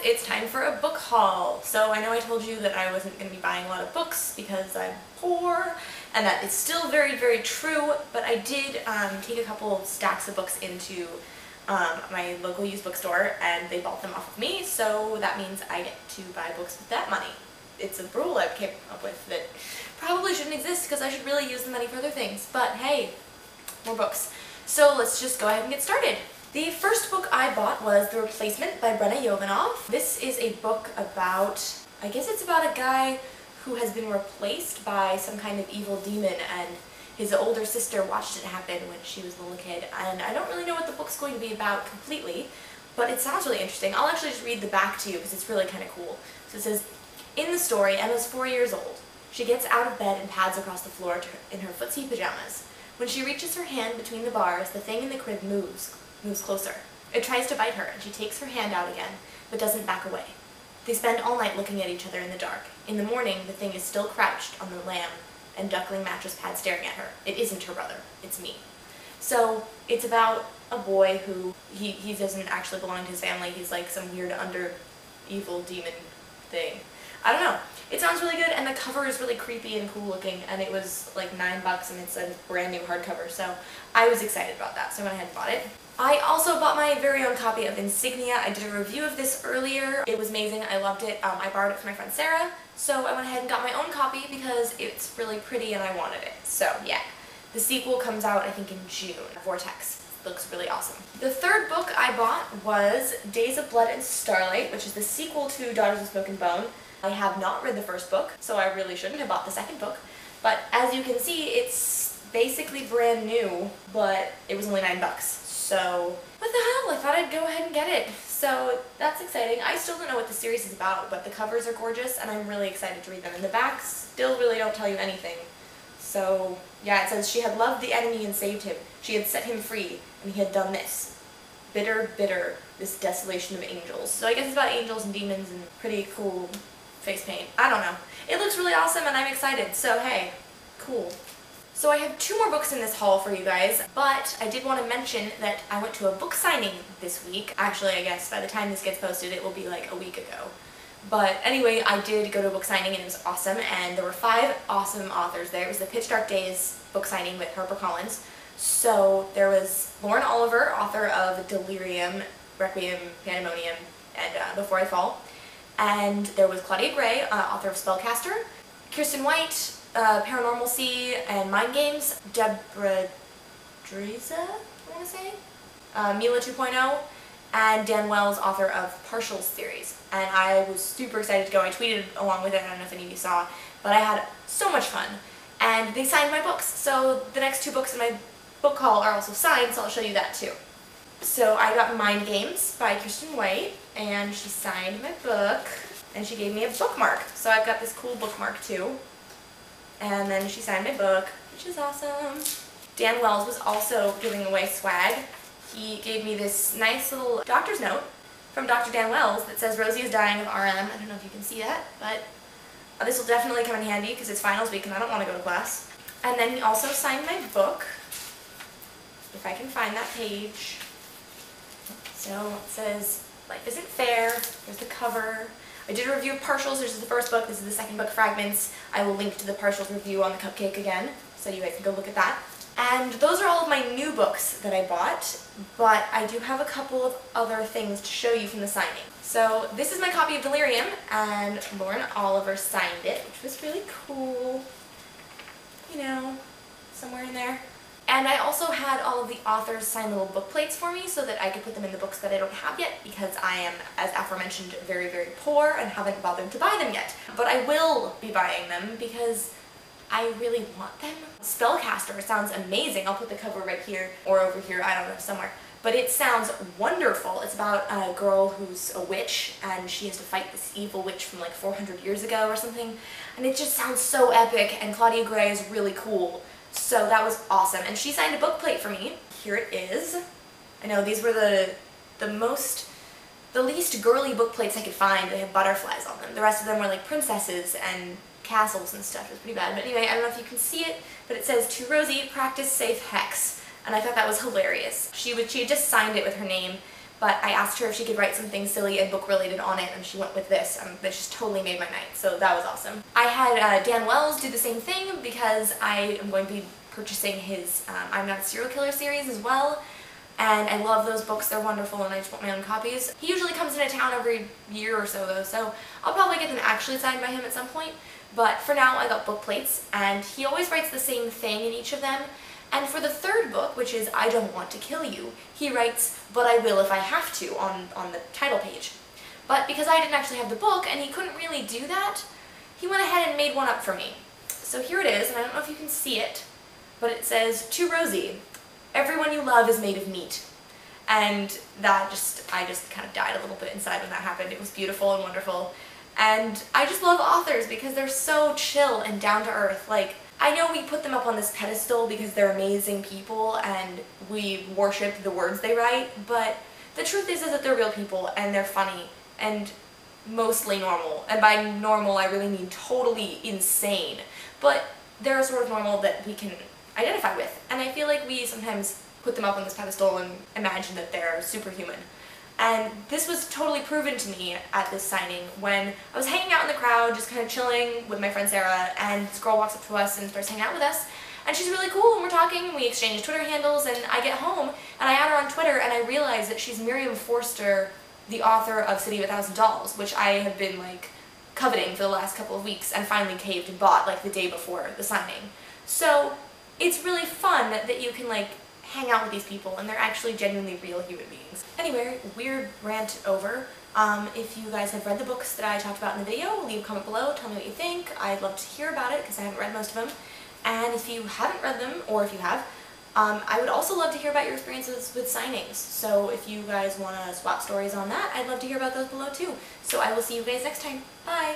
it's time for a book haul. So I know I told you that I wasn't going to be buying a lot of books because I'm poor, and that it's still very, very true, but I did take a couple of stacks of books into my local used bookstore, and they bought them off of me, so that means I get to buy books with that money. It's a rule I came up with that probably shouldn't exist because I should really use the money for other things, but hey, more books. So let's just go ahead and get started. The first book I bought was The Replacement by Brenna Yovanov. This is a book about, I guess it's about a guy who has been replaced by some kind of evil demon, and his older sister watched it happen when she was a little kid, and I don't really know what the book's going to be about completely, but it sounds really interesting. I'll actually just read the back to you because it's really kind of cool. So it says, in the story, Emma's 4 years old. She gets out of bed and pads across the floor in her footsie pajamas. When she reaches her hand between the bars, the thing in the crib moves closer. It tries to bite her, and she takes her hand out again, but doesn't back away. They spend all night looking at each other in the dark. In the morning, the thing is still crouched on the lamb and duckling mattress pad staring at her. It isn't her brother, it's me. So it's about a boy who, he doesn't actually belong to his family. He's like some weird evil demon thing. I don't know. It sounds really good, and the cover is really creepy and cool looking, and it was like $9 and it's a brand new hardcover, so I was excited about that, so I went ahead and bought it. I also bought my very own copy of Insignia. I did a review of this earlier. It was amazing. I loved it. I borrowed it from my friend Sarah, so I went ahead and got my own copy because it's really pretty and I wanted it. So yeah. The sequel comes out, I think, in June. Vortex. It looks really awesome. The third book I bought was Days of Blood and Starlight, which is the sequel to Daughters of Smoke and Bone. I have not read the first book, so I really shouldn't have bought the second book. But as you can see, it's basically brand new, but it was only $9. So, what the hell, I thought I'd go ahead and get it. So, that's exciting. I still don't know what the series is about, but the covers are gorgeous, and I'm really excited to read them. And the backs still really don't tell you anything. So, yeah, it says, she had loved the enemy and saved him. She had set him free, and he had done this. Bitter, bitter, this desolation of angels. So I guess it's about angels and demons and pretty cool face paint. I don't know. It looks really awesome, and I'm excited. So, hey, cool. So I have 2 more books in this haul for you guys, but I did want to mention that I went to a book signing this week. Actually, I guess by the time this gets posted, it will be like a week ago. But anyway, I did go to a book signing, and it was awesome, and there were 5 awesome authors there. It was the Pitch Dark Days book signing with HarperCollins. So there was Lauren Oliver, author of Delirium, Requiem, Pandemonium, and Before I Fall. And there was Claudia Gray, author of Spellcaster, Kirsten White, Paranormalcy and Mind Games, Deborah Dreza, I want to say, Mila 2.0, and Dan Wells, author of Partials series. And I was super excited to go. I tweeted along with it. I don't know if any of you saw, but I had so much fun. And they signed my books. So the next 2 books in my book haul are also signed, so I'll show you that too. So I got Mind Games by Kirsten White, and she signed my book, and she gave me a bookmark. So I've got this cool bookmark too. And then she signed my book, which is awesome. Dan Wells was also giving away swag. He gave me this nice little doctor's note from Dr. Dan Wells that says Rosie is dying of RM. I don't know if you can see that, but this will definitely come in handy because it's finals week and I don't want to go to class. And then he also signed my book, if I can find that page. So it says, Life Isn't Fair. There's the cover. I did a review of Partials. This is the first book. This is the second book, Fragments. I will link to the Partials review on the cupcake again, so you guys can go look at that. And those are all of my new books that I bought, but I do have a couple of other things to show you from the signing. So this is my copy of Delirium, and Lauren Oliver signed it, which was really cool. You know, somewhere in there. And I also had all of the authors sign little book plates for me so that I could put them in the books that I don't have yet, because I am, as aforementioned, very, very poor and haven't bothered to buy them yet. But I will be buying them because I really want them. Spellcaster sounds amazing. I'll put the cover right here or over here, I don't know, somewhere. But it sounds wonderful. It's about a girl who's a witch, and she has to fight this evil witch from like 400 years ago or something. And it just sounds so epic, and Claudia Gray is really cool. So that was awesome, and she signed a book plate for me. Here it is. I know these were the least girly book plates I could find. They have butterflies on them. The rest of them were like princesses and castles and stuff. It was pretty bad. But anyway, I don't know if you can see it, but it says, "To Rosie, practice safe hex." And I thought that was hilarious. She had just signed it with her name, but I asked her if she could write something silly and book related on it, and she went with this, and that just totally made my night, so that was awesome. I had Dan Wells do the same thing because I am going to be purchasing his I'm Not a Serial Killer series as well, and I love those books, they're wonderful, and I just want my own copies. He usually comes into town every year or so though, so I'll probably get them actually signed by him at some point, but for now I got book plates, and he always writes the same thing in each of them. And for the third book, which is I Don't Want to Kill You, he writes, "But I will if I have to," on the title page. But because I didn't actually have the book, and he couldn't really do that, he went ahead and made one up for me. So here it is, and I don't know if you can see it, but it says, "To Rosie, everyone you love is made of meat." And that I just kind of died a little bit inside when that happened. It was beautiful and wonderful. And I just love authors because they're so chill and down to earth. Like, I know we put them up on this pedestal because they're amazing people and we worship the words they write, but the truth is that they're real people and they're funny and mostly normal. And by normal, I really mean totally insane. But they're a sort of normal that we can identify with. And I feel like we sometimes put them up on this pedestal and imagine that they're superhuman. And this was totally proven to me at this signing when I was hanging out in the crowd, just kind of chilling with my friend Sarah, and this girl walks up to us and starts hanging out with us, and she's really cool, and we're talking, we exchange Twitter handles, and I get home, and I add her on Twitter, and I realize that she's Miriam Forster, the author of City of a Thousand Dolls, which I have been, like, coveting for the last couple of weeks, and finally caved and bought, like, the day before the signing. So, it's really fun that you can, like, hang out with these people and they're actually genuinely real human beings. Anyway, weird rant over. If you guys have read the books that I talked about in the video, leave a comment below, tell me what you think. I'd love to hear about it because I haven't read most of them. And if you haven't read them, or if you have, I would also love to hear about your experiences with signings. So if you guys want to swap stories on that, I'd love to hear about those below too. So I will see you guys next time. Bye!